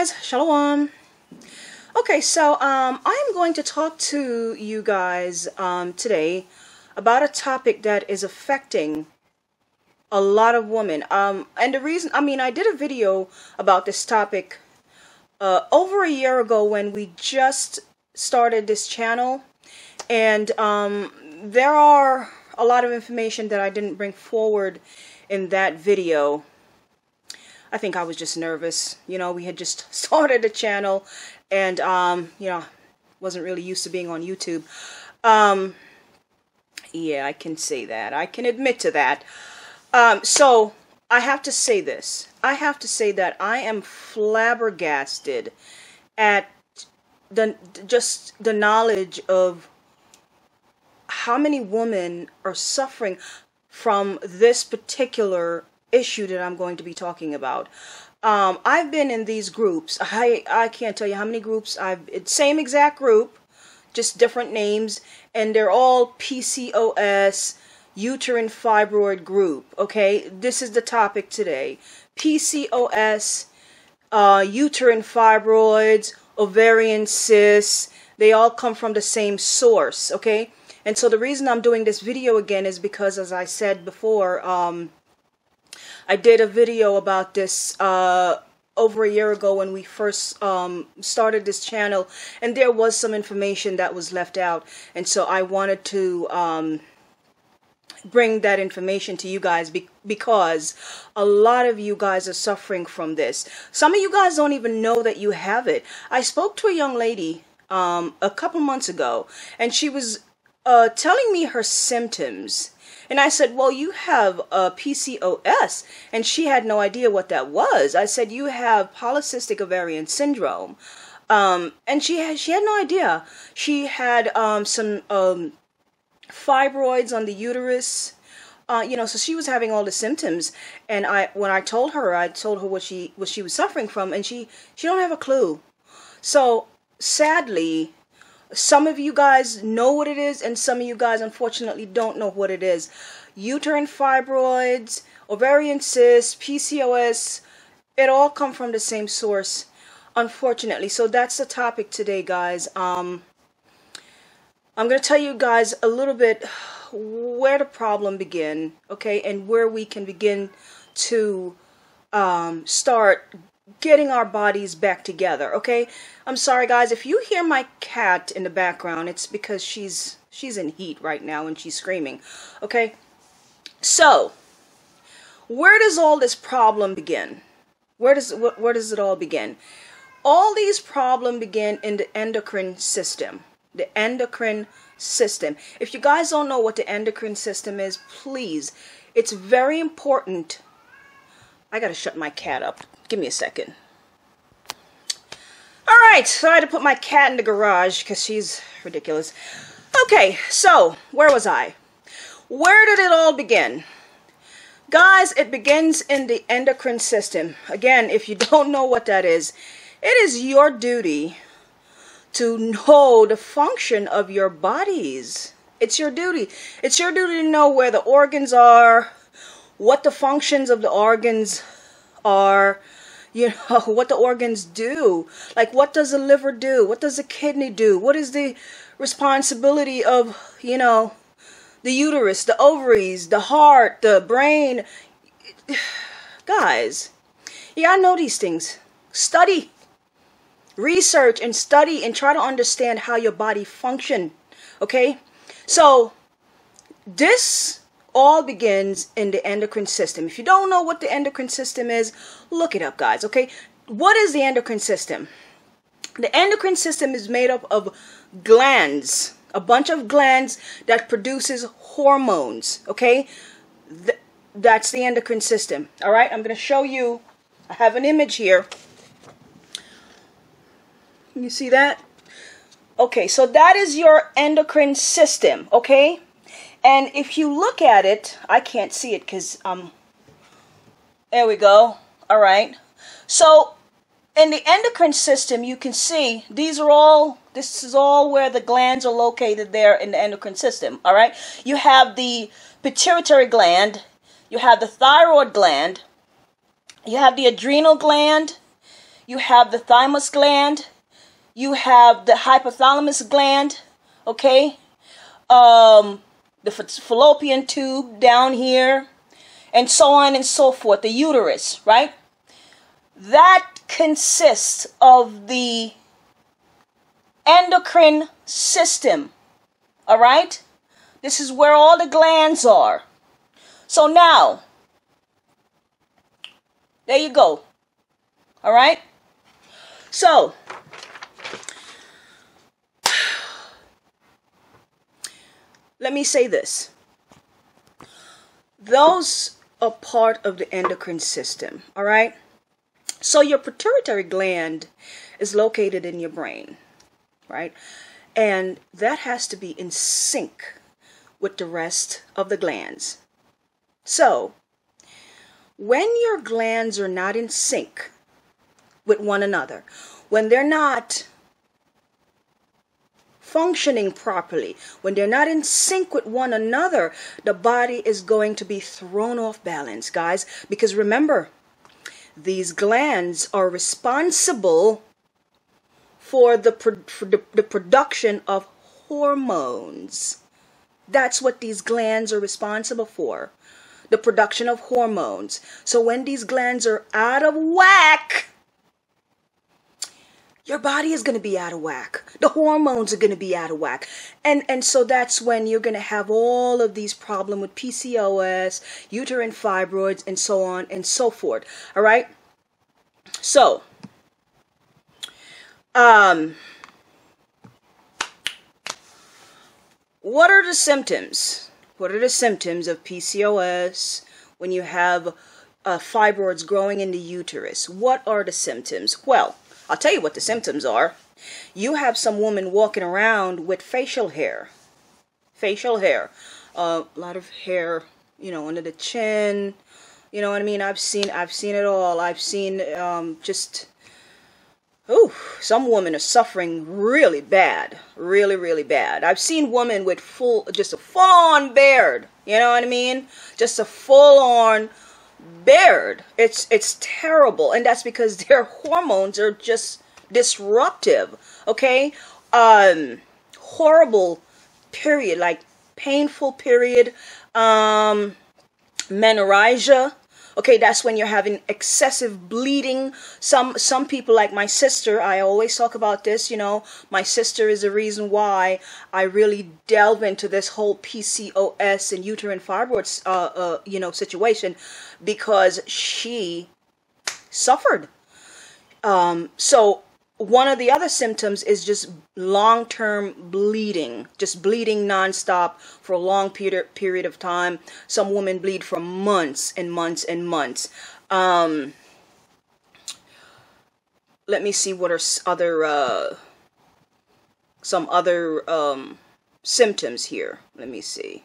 guys, Shalom. Okay, so I am going to talk to you guys today about a topic that is affecting a lot of women. And the reason, I did a video about this topic over a year ago when we just started this channel, and there are a lot of information that I didn't bring forward in that video. I think I was just nervous. You know, we had just started the channel and, you know, wasn't really used to being on YouTube. Yeah, I can say that. I can admit to that. So I have to say this. I have to say that I am flabbergasted at just the knowledge of how many women are suffering from this particular issue that I'm going to be talking about. I've been in these groups. I can't tell you how many groups it's same exact group, just different names, and they're all PCOS, uterine fibroid group. Okay, this is the topic today. PCOS, uterine fibroids, ovarian cysts, they all come from the same source. Okay, and so the reason I'm doing this video again is because, as I said before, I did a video about this over a year ago when we first started this channel, and there was some information that was left out, and so I wanted to bring that information to you guys because a lot of you guys are suffering from this. Some of you guys don't even know that you have it. I spoke to a young lady a couple months ago, and she was telling me her symptoms. And I said, well, you have PCOS. And she had no idea what that was. I said, you have polycystic ovarian syndrome. And she had no idea. She had some fibroids on the uterus. You know, so she was having all the symptoms. And when I told her what she was suffering from, and she don't have a clue. So sadly, some of you guys know what it is, and some of you guys unfortunately don't know what it is. Uterine fibroids, ovarian cysts, PCOS, it all come from the same source, unfortunately. So that's the topic today, guys. I'm going to tell you guys a little bit where the problem began, okay, and where we can begin to start getting our bodies back together. Okay, I'm sorry guys if you hear my cat in the background. It's because she's in heat right now and she's screaming. Okay, so where does all this problem begin? Where does it all begin? All these problems begin in the endocrine system. The endocrine system. If you guys don't know what the endocrine system is, please, it's very important. I gotta shut my cat up. Give me a second. Alright, so I had to put my cat in the garage because she's ridiculous. Okay, so where was I? Where did it all begin? Guys, it begins in the endocrine system. Again, if you don't know what that is, it is your duty to know the function of your bodies. It's your duty. It's your duty to know where the organs are, what the functions of the organs are, you know, what the organs do. Like, what does the liver do? What does the kidney do? What is the responsibility of, you know, the uterus, the ovaries, the heart, the brain? Guys, you gotta know these things. Study, research, and study, and try to understand how your body function. Okay? So, this all begins in the endocrine system. If you don't know what the endocrine system is, look it up, guys. Okay, what is the endocrine system? The endocrine system is made up of glands, a bunch of glands that produces hormones. Okay, that's the endocrine system. All right, I'm going to show you. I have an image here. Can you see that? Okay, so that is your endocrine system. Okay. And if you look at it, I can't see it because, there we go. All right. So in the endocrine system, you can see this is all where the glands are located there in the endocrine system. All right. You have the pituitary gland, you have the thyroid gland, you have the adrenal gland, you have the thymus gland, you have the hypothalamus gland, okay? The fallopian tube down here, and so on and so forth, the uterus, right? That consists of the endocrine system, all right? This is where all the glands are. So now, there you go, all right? So, let me say this. Those are part of the endocrine system, all right? So your pituitary gland is located in your brain, right? And that has to be in sync with the rest of the glands. So, when your glands are not in sync with one another, when they're not functioning properly, when they're not in sync with one another, the body is going to be thrown off balance, guys. Because remember, these glands are responsible for the production of hormones. That's what these glands are responsible for, the production of hormones. So when these glands are out of whack, your body is going to be out of whack. The hormones are going to be out of whack. And so that's when you're going to have all of these problems with PCOS, uterine fibroids, and so on and so forth. All right? So, what are the symptoms? What are the symptoms of PCOS when you have fibroids growing in the uterus? What are the symptoms? Well, I'll tell you what the symptoms are. You have some woman walking around with facial hair. Facial hair. A lot of hair, you know, under the chin. You know what I mean? I've seen it all. I've seen some women are suffering really bad. Really, really bad. I've seen women with just a full-on beard. You know what I mean? Just a full-on beard. It's terrible, and that's because their hormones are just disruptive. Okay, horrible period, like painful period, menorrhagia. Okay, that's when you're having excessive bleeding. Some people, like my sister, I always talk about this, you know, my sister is the reason why I really delve into this whole PCOS and uterine fibroids, situation, because she suffered. So one of the other symptoms is just long-term bleeding, just bleeding nonstop for a long period of time. Some women bleed for months and months and months. Let me see what are some other symptoms here. Let me see.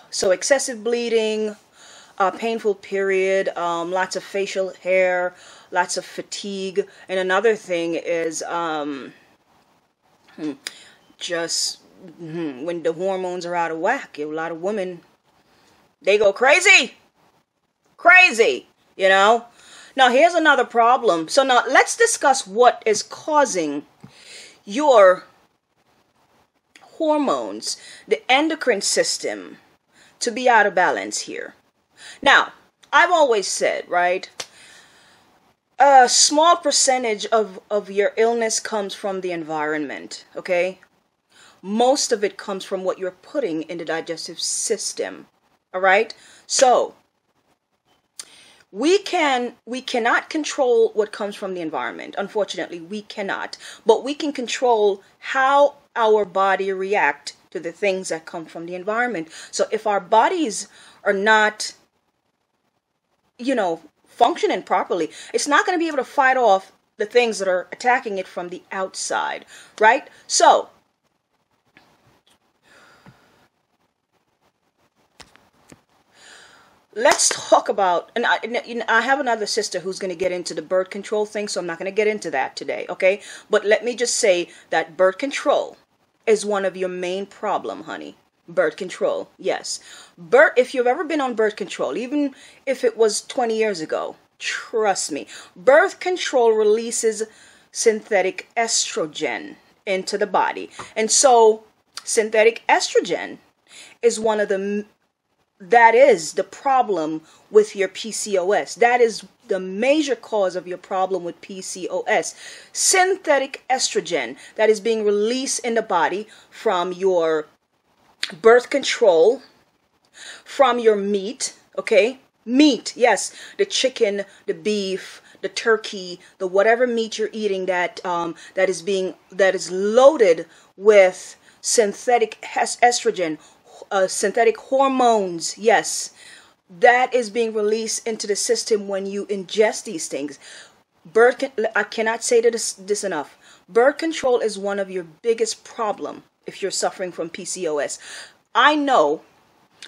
So excessive bleeding, painful period, lots of facial hair, lots of fatigue, and another thing is just when the hormones are out of whack. A lot of women, they go crazy, you know. Now here's another problem. So now let's discuss what is causing your hormones, the endocrine system, to be out of balance here. Now, I've always said, right, a small percentage of your illness comes from the environment, okay? Most of it comes from what you're putting in the digestive system, all right? So, we cannot control what comes from the environment. Unfortunately, we cannot. But we can control how our body react to the things that come from the environment. So if our bodies are not, you know, functioning properly, it's not going to be able to fight off the things that are attacking it from the outside, right? So let's talk about, and I have another sister who's going to get into the birth control thing, so I'm not going to get into that today, okay? But let me just say that birth control is one of your main problem, honey. Birth control, yes. If you've ever been on birth control, even if it was 20 years ago, Trust me. Birth control releases synthetic estrogen into the body. And so synthetic estrogen is one of that is the problem with your PCOS. That is the major cause of your problem with PCOS. Synthetic estrogen that is being released in the body from your birth control, from your meat, okay? Meat, yes, the chicken, the beef, the turkey, the whatever meat you're eating that is loaded with synthetic estrogen, synthetic hormones, yes, that is being released into the system when you ingest these things. I cannot say this enough. Birth control is one of your biggest problem if you're suffering from PCOS. I know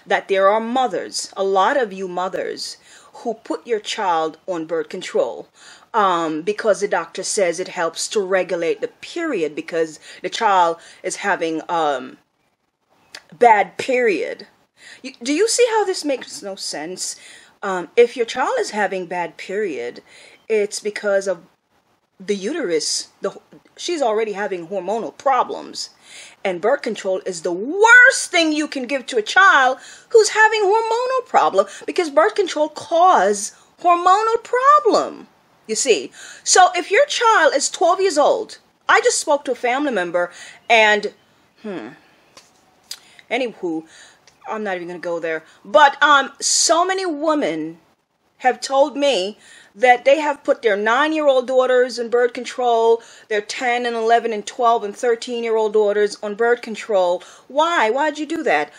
that there are mothers, a lot of you mothers, who put your child on birth control because the doctor says it helps to regulate the period because the child is having bad period. Do you see how this makes no sense? If your child is having bad period, it's because of the uterus. She's already having hormonal problems. And birth control is the worst thing you can give to a child who's having hormonal problem because birth control causes hormonal problem. You see, so if your child is 12 years old, I just spoke to a family member and, anywho, I'm not even going to go there. But so many women have told me that they have put their 9-year-old daughters in birth control, their 10 and 11 and 12 and 13-year-old daughters on birth control. Why? Why'd you do that?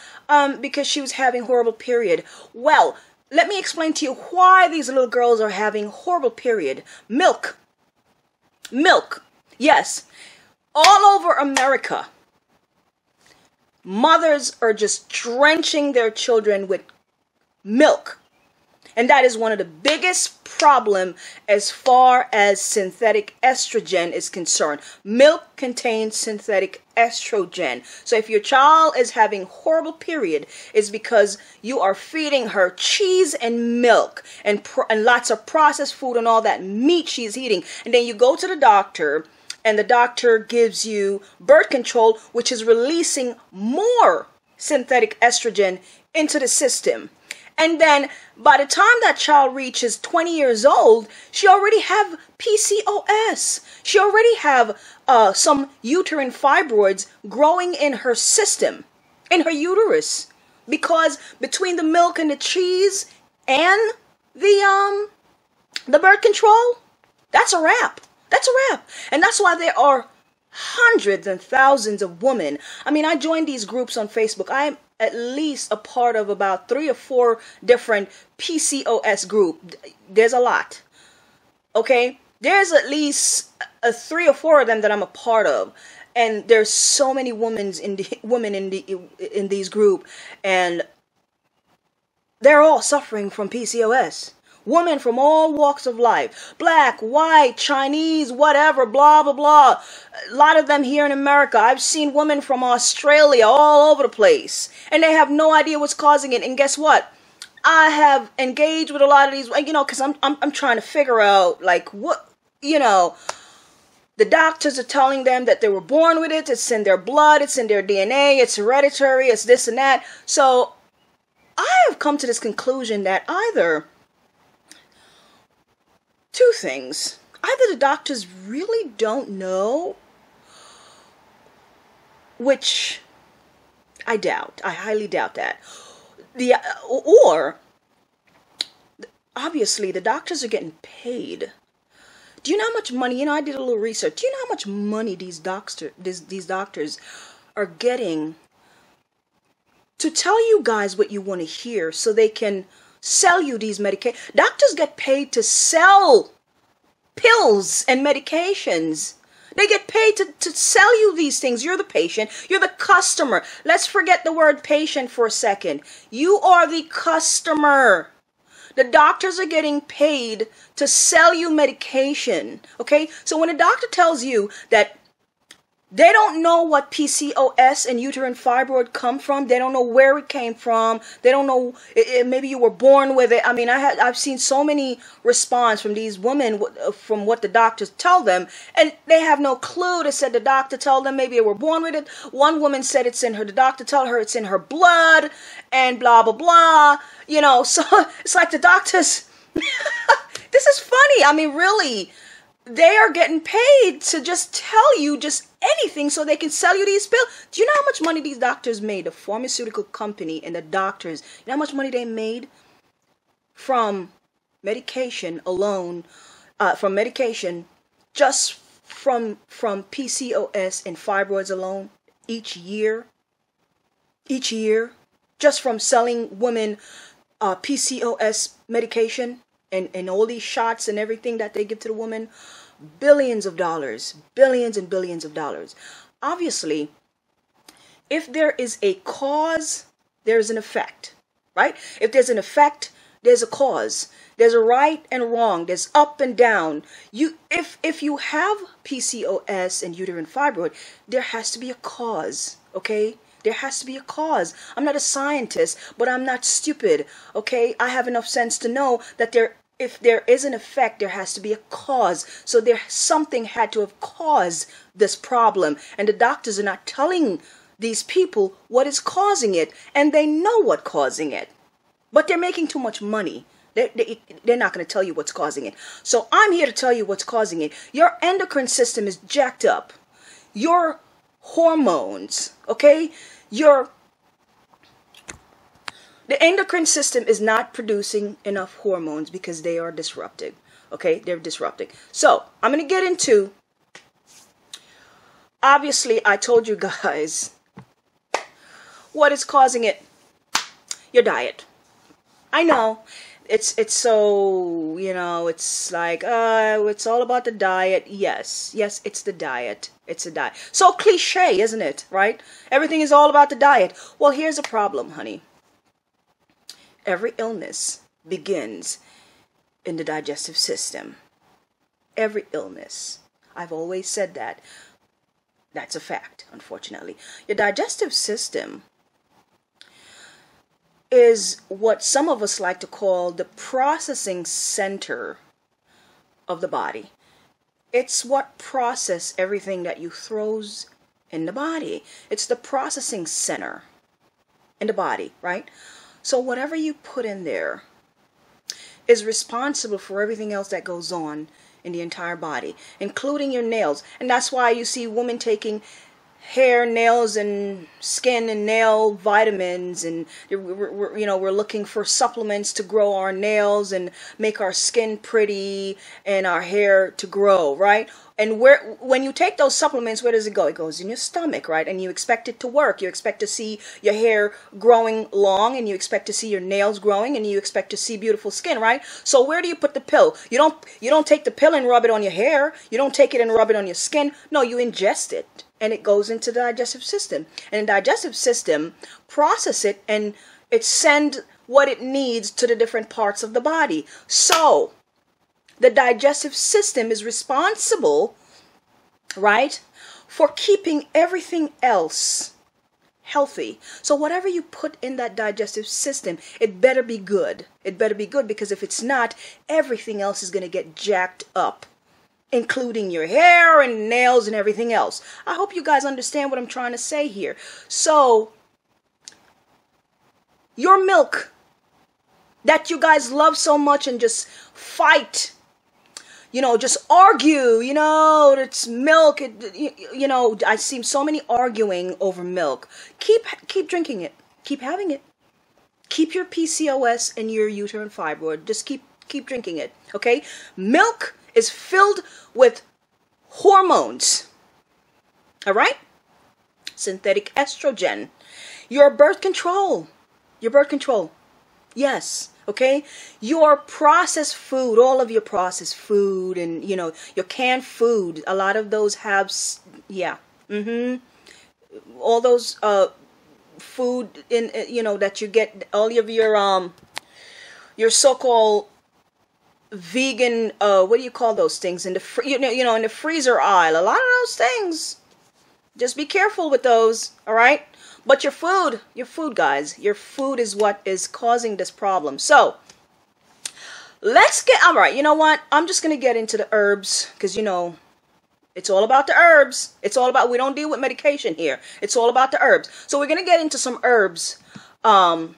Because she was having horrible period. Well, let me explain to you why these little girls are having horrible period. Milk. Milk. Yes. All over America, mothers are just drenching their children with milk. And that is one of the biggest problem as far as synthetic estrogen is concerned. Milk contains synthetic estrogen. So if your child is having horrible period, it's because you are feeding her cheese and milk and lots of processed food and all that meat she's eating. And then you go to the doctor and the doctor gives you birth control, which is releasing more synthetic estrogen into the system. And then by the time that child reaches 20 years old, she already have PCOS. She already have some uterine fibroids growing in her system, in her uterus. Because between the milk and the cheese and the birth control, that's a wrap. That's a wrap. And that's why there are hundreds and thousands of women. I mean, I joined these groups on Facebook. I'm at least a part of about 3 or 4 different PCOS groups. There's a lot. Okay? There's at least 3 or 4 of them that I'm a part of. And there's so many women in these groups, and they're all suffering from PCOS. Women from all walks of life, black, white, Chinese, whatever, blah, blah, blah. A lot of them here in America. I've seen women from Australia all over the place, and they have no idea what's causing it. And guess what? I have engaged with a lot of these, because I'm trying to figure out, like, what, the doctors are telling them that they were born with it. It's in their blood. It's in their DNA. It's hereditary. It's this and that. So I have come to this conclusion that either 2 things. Either the doctors really don't know, which I doubt. I highly doubt that. Or obviously the doctors are getting paid. Do you know how much money? I did a little research. Do you know how much money these doctors are getting to tell you guys what you want to hear so they can sell you these medications? Doctors get paid to sell pills and medications. They get paid to sell you these things. You're the patient. You're the customer. Let's forget the word patient for a second. You are the customer. The doctors are getting paid to sell you medication. Okay? So when a doctor tells you that They don't know what PCOS and uterine fibroid come from. They don't know where it came from. They don't know, maybe you were born with it. I mean, I've seen so many response from these women from what the doctors tell them, and they have no clue. They said the doctor told them maybe they were born with it. One woman said it's in her, the doctor told her it's in her blood, and blah, blah, blah. You know, so it's like the doctors, this is funny. I mean, really, they are getting paid to just tell you just anything so they can sell you these pills. Do you know how much money these doctors made? The pharmaceutical company and the doctors, you know how much money they made from medication alone, from medication, just from PCOS and fibroids alone each year? Each year, just from selling women PCOS medication and all these shots and everything that they give to the woman. Billions of dollars, billions and billions of dollars. Obviously, if there is a cause, there's an effect, right? If there's an effect, there's a cause. There's a right and wrong. There's up and down. If you have PCOS and uterine fibroid, there has to be a cause, okay? There has to be a cause. I'm not a scientist, but I'm not stupid, okay? I have enough sense to know that if there is an effect, there has to be a cause. So something had to have caused this problem. And the doctors are not telling these people what is causing it. And they know what's causing it. But they're making too much money. They're not going to tell you what's causing it. So I'm here to tell you what's causing it. Your endocrine system is jacked up. Your hormones, okay? The endocrine system is not producing enough hormones because they are disrupted. Okay, they're disrupting. So I'm going to get into, obviously, I told you guys what is causing it. Your diet. I know it's so, you know, it's like, it's all about the diet. Yes, it's the diet. It's a diet. So cliche, isn't it? Right? Everything is all about the diet. Well, here's a problem, honey. Every illness begins in the digestive system. Every illness. I've always said that. That's a fact, unfortunately. Your digestive system is what some of us like to call the processing center of the body. It's what processes everything that you throws in the body. It's the processing center in the body, right? So whatever you put in there is responsible for everything else that goes on in the entire body, including your nails. And that's why you see women taking hair, nails, and skin and nail vitamins, and we're looking for supplements to grow our nails and make our skin pretty and our hair to grow, right? And when you take those supplements, where does it go? It goes in your stomach, right? And you expect it to work. You expect to see your hair growing long, and you expect to see your nails growing, and you expect to see beautiful skin, right? So where do you put the pill? You don't take the pill and rub it on your hair. You don't take it and rub it on your skin. No, you ingest it, and it goes into the digestive system. And the digestive system process it, and it send what it needs to the different parts of the body. So the digestive system is responsible, right, for keeping everything else healthy. So whatever you put in that digestive system, it better be good. It better be good, because if it's not, everything else is going to get jacked up, including your hair and nails and everything else. I hope you guys understand what I'm trying to say here. So your milk that you guys love so much and just fight, just argue, it's milk. I've seen so many arguing over milk. Keep drinking it. Keep having it. Keep your PCOS and your uterine fibroid. Just keep drinking it, okay? Milk is filled with hormones, all right? Synthetic estrogen. Your birth control. Yes, okay? Your processed food, all of your processed food, and, your canned food, a lot of those have, all those food in, that you get, all of your so-called vegan, what do you call those things, in the in the freezer aisle. A lot of those things Just be careful with those, all right? But your food, guys, your food is what is causing this problem. So let's get, all right, you know what? I'm just going to get into the herbs because, you know, it's all about the herbs. It's all about, we don't deal with medication here. It's all about the herbs. So we're going to get into some herbs. We're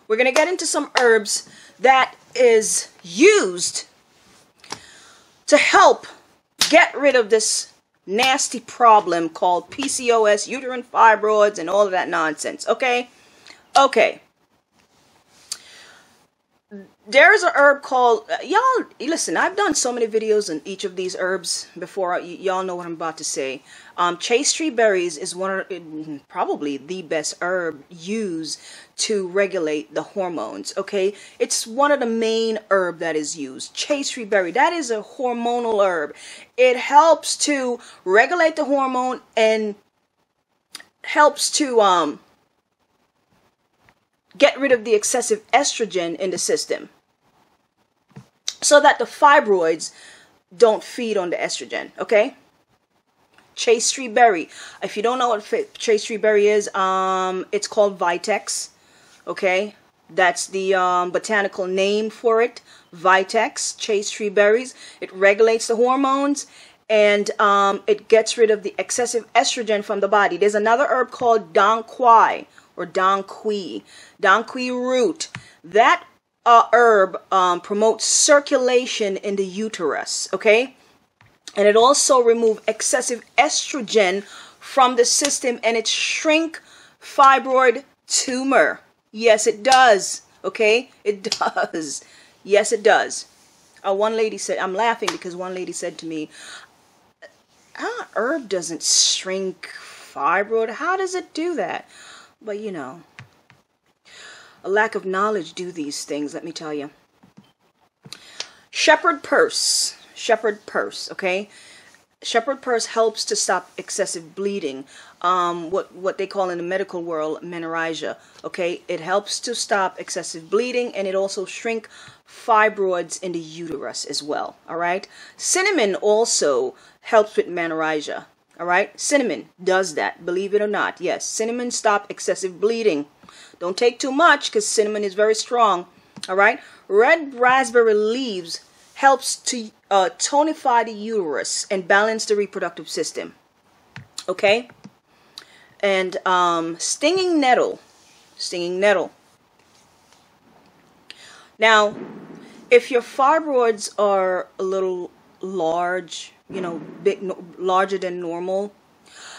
going to get into some herbs that is used to help get rid of this nasty problem called PCOS, uterine fibroids, and all of that nonsense. Okay? Okay. There's a herb called, y'all, listen, I've done so many videos on each of these herbs before. Y'all know what I'm about to say. Chaste tree berries is one of, probably the best herb used to regulate the hormones, okay? It's one of the main herb that is used. Chaste tree berry, that is a hormonal herb. It helps to regulate the hormone and helps to get rid of the excessive estrogen in the system so that the fibroids don't feed on the estrogen, okay? Chaste tree berry. If you don't know what chaste tree berry is, it's called Vitex, okay? That's the botanical name for it, Vitex, chaste tree berries. It regulates the hormones and it gets rid of the excessive estrogen from the body. There's another herb called Dong Quai or Dong Qui root. That herb promotes circulation in the uterus, okay? And it also removes excessive estrogen from the system and it shrink fibroid tumor. Yes, it does, okay? It does. Yes, it does. One lady said, I'm laughing because one lady said to me, herb doesn't shrink fibroid. How does it do that? But you know, a lack of knowledge do these things, let me tell you. Shepherd purse, okay? Shepherd purse helps to stop excessive bleeding, what they call in the medical world menorrhagia, okay? It helps to stop excessive bleeding and it also shrink fibroids in the uterus as well, all right? Cinnamon also helps with menorrhagia. All right, cinnamon does that, believe it or not. Yes, cinnamon stop excessive bleeding. Don't take too much because cinnamon is very strong. All right, red raspberry leaves helps to tonify the uterus and balance the reproductive system. Okay, and stinging nettle. Now, if your fibroids are a little large, you know, larger than normal,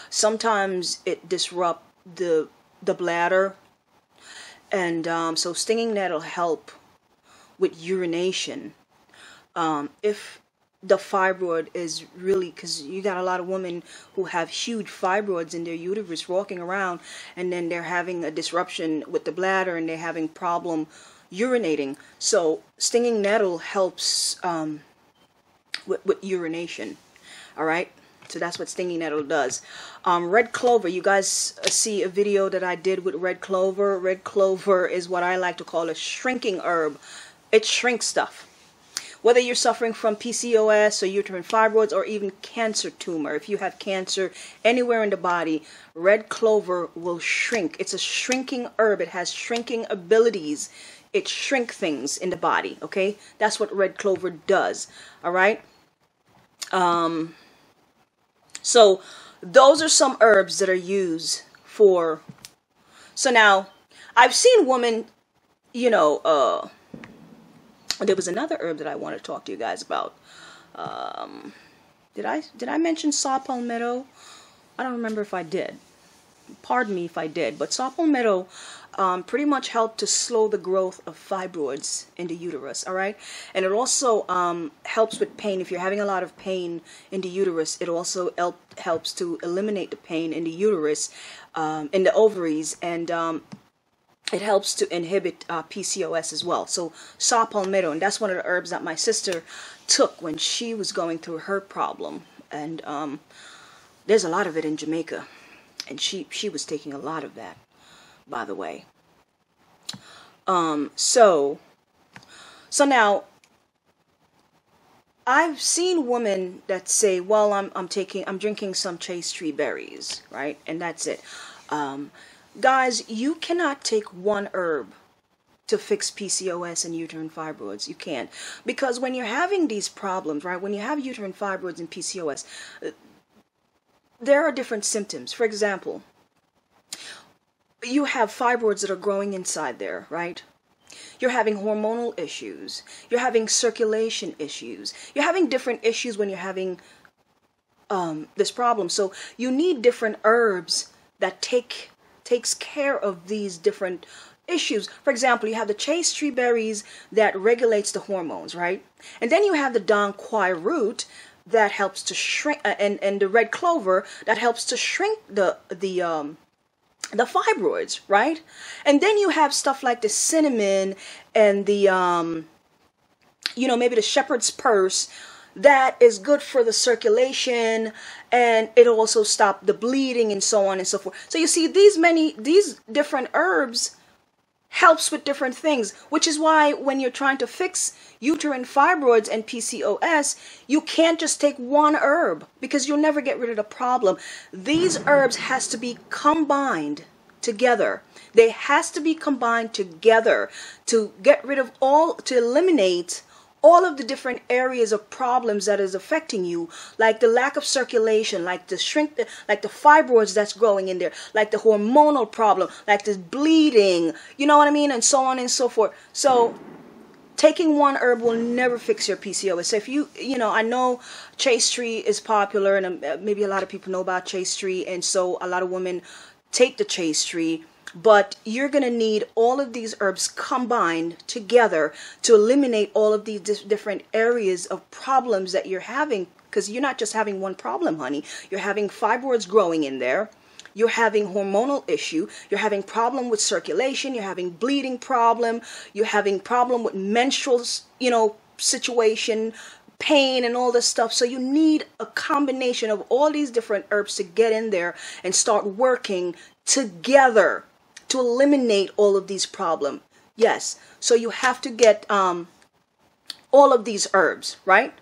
sometimes it disrupts the bladder, and so stinging nettle help with urination. If the fibroid is really, because you got a lot of women who have huge fibroids in their uterus walking around, and then they're having a disruption with the bladder and they're having problem urinating. So stinging nettle helps with urination. All right, so that's what stinging nettle does. Red clover, you guys see a video that I did with red clover. Red clover is what I like to call a shrinking herb. It shrinks stuff. Whether you're suffering from PCOS or uterine fibroids or even cancer tumor, if you have cancer anywhere in the body, red clover will shrink. It's a shrinking herb. It has shrinking abilities. It shrinks things in the body, okay? That's what red clover does, all right? So those are some herbs that are used for, so now I've seen women, you know, there was another herb that I want to talk to you guys about. Did I mention saw palmetto? I don't remember if I did. Pardon me if I did, but saw palmetto pretty much helped to slow the growth of fibroids in the uterus, all right? And it also helps with pain. If you're having a lot of pain in the uterus, it also helps to eliminate the pain in the uterus, in the ovaries, and it helps to inhibit PCOS as well. So saw palmetto, and that's one of the herbs that my sister took when she was going through her problem. And there's a lot of it in Jamaica, and she was taking a lot of that, by the way. So now I've seen women that say, well, I'm drinking some chaste tree berries, right? And that's it. Guys, you cannot take one herb to fix PCOS and uterine fibroids. You can't. Because when you're having these problems, right, when you have uterine fibroids and PCOS, there are different symptoms. For example, you have fibroids that are growing inside there, right? You're having hormonal issues. You're having circulation issues. You're having different issues when you're having this problem. So you need different herbs that takes care of these different issues. For example, you have the chaste tree berries that regulates the hormones, right? And then you have the dong quai root that helps to shrink, and the red clover that helps to shrink the fibroids, right? And then you have stuff like the cinnamon and the maybe the shepherd's purse that is good for the circulation, and it'll also stop the bleeding and so on and so forth. So you see, these different herbs helps with different things, which is why when you're trying to fix uterine fibroids and PCOS, you can't just take one herb because you'll never get rid of the problem. These herbs has to be combined together. They has to be combined together to get rid of to eliminate all of the different areas of problems that is affecting you, like the lack of circulation, like the like the fibroids that's growing in there, like the hormonal problem, like the bleeding, you know what I mean, and so on and so forth. So taking one herb will never fix your PCOS. So if I know chaste tree is popular, and maybe a lot of people know about chaste tree, and so a lot of women take the chaste tree. But you're going to need all of these herbs combined together to eliminate all of these different areas of problems that you're having. Because you're not just having one problem, honey. You're having fibroids growing in there. You're having hormonal issue. You're having problem with circulation. You're having bleeding problem. You're having problem with menstrual, situation, pain and all this stuff. So you need a combination of all these different herbs to get in there and start working together to eliminate all of these problems. Yes, so you have to get all of these herbs, right?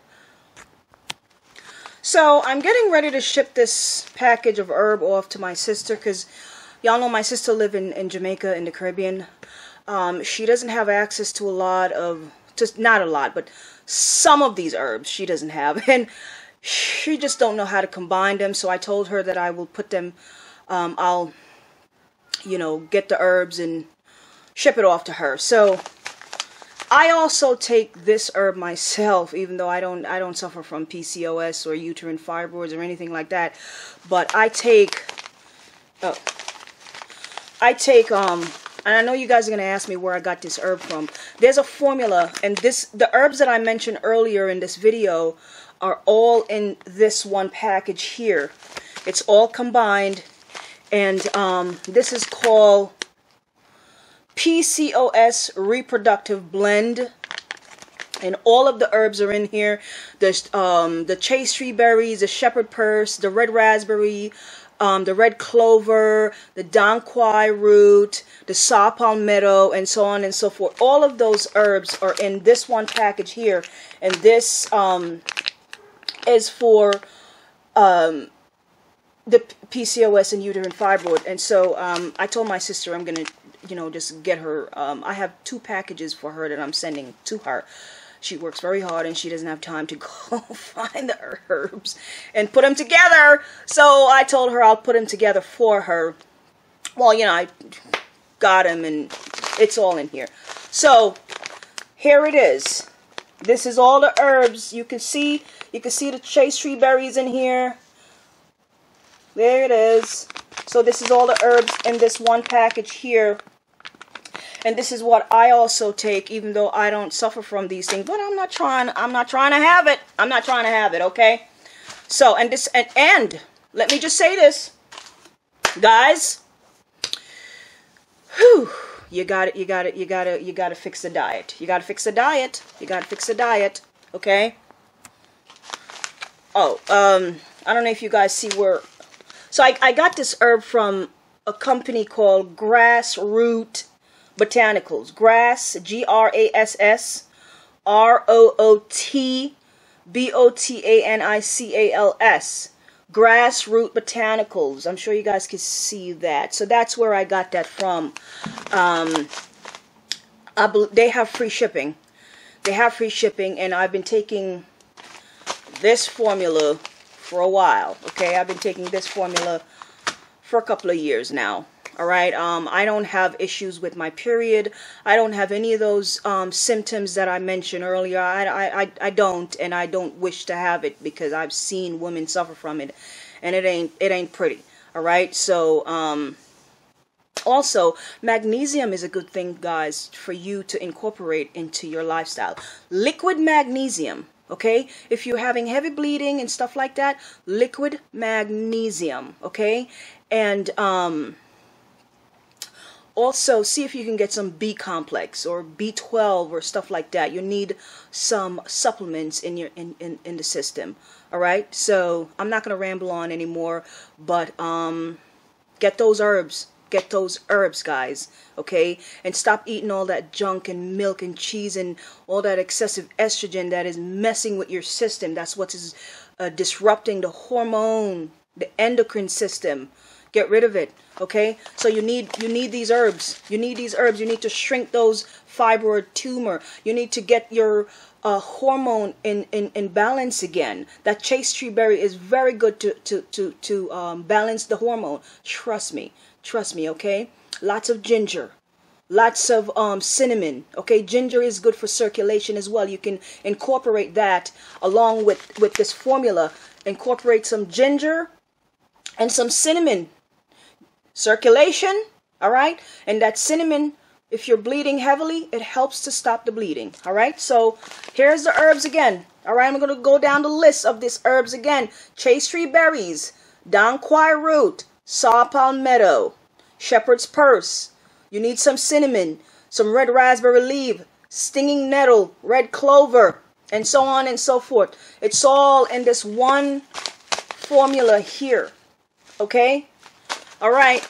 So I'm getting ready to ship this package of herb off to my sister, because y'all know my sister live in Jamaica, in the Caribbean. She doesn't have access to a lot of, not a lot, but some of these herbs she doesn't have, and she just don't know how to combine them. So I told her that I will put them, I'll get the herbs and ship it off to her. So I also take this herb myself, even though I don't suffer from PCOS or uterine fibroids or anything like that. But I take, and I know you guys are going to ask me where I got this herb from. There's a formula, and the herbs that I mentioned earlier in this video are all in this one package here. It's all combined. And this is called PCOS Reproductive Blend. And all of the herbs are in here. There's the chaste tree berries, the shepherd purse, the red raspberry, the red clover, the dong quai root, the saw palmetto, and so on and so forth. All of those herbs are in this one package here. And this is for the PCOS and uterine fibroid. And so I told my sister I'm going to, just get her. I have 2 packages for her that I'm sending to her. She works very hard and she doesn't have time to go find the herbs and put them together. So I told her I'll put them together for her. Well, I got them and it's all in here. So here it is. This is all the herbs. You can see the chaste tree berries in here. There it is. So this is all the herbs in this one package here. And this is what I also take, even though I don't suffer from these things. But I'm not trying to have it. I'm not trying to have it, okay? So, and let me just say this. Guys, you gotta fix the diet. You gotta fix the diet. You gotta fix the diet, okay? Oh, I don't know if you guys see where. So I got this herb from a company called Grassroot Botanicals. Grass, Grassroot Botanicals. Grassroot Botanicals. I'm sure you guys can see that. So that's where I got that from. They have free shipping. They have free shipping, and I've been taking this formula for a while. Okay, I've been taking this formula for a couple of years now. All right. I don't have issues with my period. I don't have any of those symptoms that I mentioned earlier. I don't, and I don't wish to have it because I've seen women suffer from it, and it ain't pretty. All right. So also, magnesium is a good thing, guys, for you to incorporate into your lifestyle. Liquid magnesium. Okay, if you're having heavy bleeding and stuff like that, liquid magnesium. Okay, and also, see if you can get some B complex or B12 or stuff like that. You need some supplements in your in the system. All right. So I'm not gonna ramble on anymore, but get those herbs. Get those herbs, guys. Okay, and stop eating all that junk and milk and cheese and all that excessive estrogen that is messing with your system. That's what is disrupting the hormone, the endocrine system. Get rid of it. Okay, so you need these herbs. You need these herbs. You need to shrink those fibroid tumor. You need to get your hormone in balance again. That chase tree berry is very good to balance the hormone. Trust me, okay. Lots of ginger, lots of cinnamon. Okay, ginger is good for circulation as well. You can incorporate that along with this formula. Incorporate some ginger and some cinnamon. Circulation, all right? And that cinnamon, if you're bleeding heavily, it helps to stop the bleeding, all right? So here's the herbs again, all right? I'm going to go down the list of these herbs again. Chase tree berries, Dong Quai root, saw palmetto, shepherd's purse. You need some cinnamon, some red raspberry leaf, stinging nettle, red clover, and so on and so forth. It's all in this one formula here, okay? All right.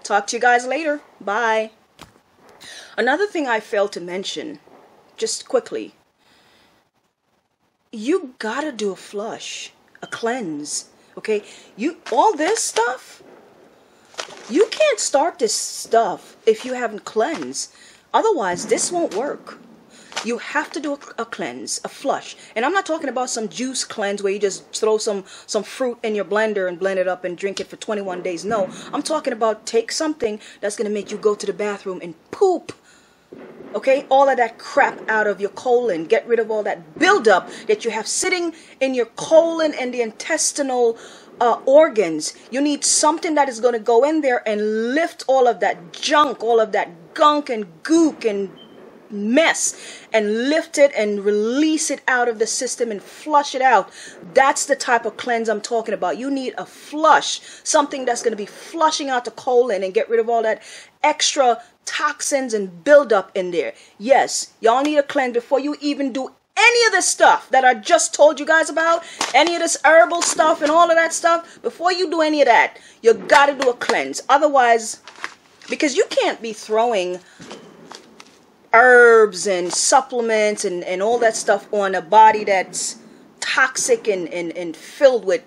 Talk to you guys later. Bye. Another thing I failed to mention, just quickly, you gotta do a flush, a cleanse. Okay? All this stuff, you can't start this stuff if you haven't cleansed. Otherwise, this won't work. You have to do a cleanse, a flush. And I'm not talking about some juice cleanse where you just throw some fruit in your blender and blend it up and drink it for 21 days. No, I'm talking about take something that's going to make you go to the bathroom and poop. Okay, all of that crap out of your colon. Get rid of all that buildup that you have sitting in your colon and the intestinal organs. You need something that is going to go in there and lift all of that junk, all of that gunk and gook and mess, and lift it and release it out of the system and flush it out. That's the type of cleanse I'm talking about. You need a flush, something that's going to be flushing out the colon and get rid of all that extra toxins and buildup in there. Yes, y'all need a cleanse before you even do any of the stuff that I just told you guys about, any of this herbal stuff and all of that stuff. Before you do any of that, you got to do a cleanse. Otherwise, because you can't be throwing herbs and supplements and all that stuff on a body that's toxic and filled with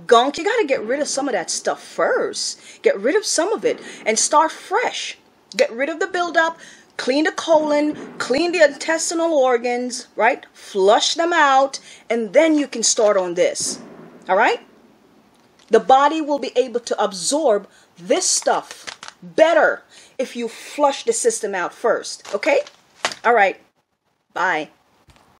gunk. You got to get rid of some of that stuff first. Get rid of some of it and start fresh. Get rid of the buildup, clean the colon, clean the intestinal organs, right? Flush them out, and then you can start on this. All right? The body will be able to absorb this stuff better if you flush the system out first. Okay? All right. Bye.